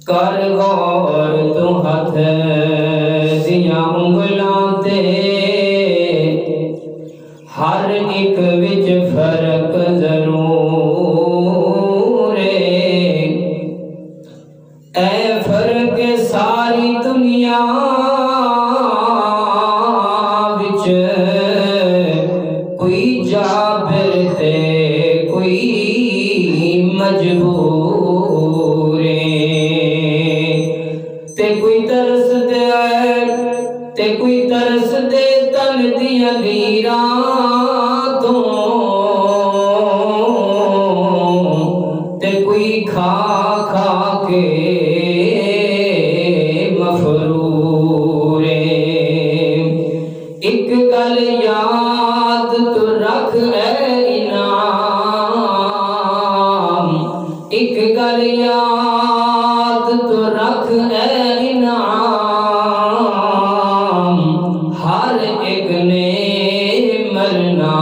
कर गौर तू हथ दिया उंगलां ते हर एक विच फर्क जरूर ऐ फर्क सारी दुनिया विच कोई जाबिर ते कोई मजबूर ते कोई तरस दे ते कोई तरस दे तन दिया लीरां तो ते कोई खा खा के मफरूर एक गल याद तो रख है इनाम एक गल याद तो रख है इनाम हर एक ने मरना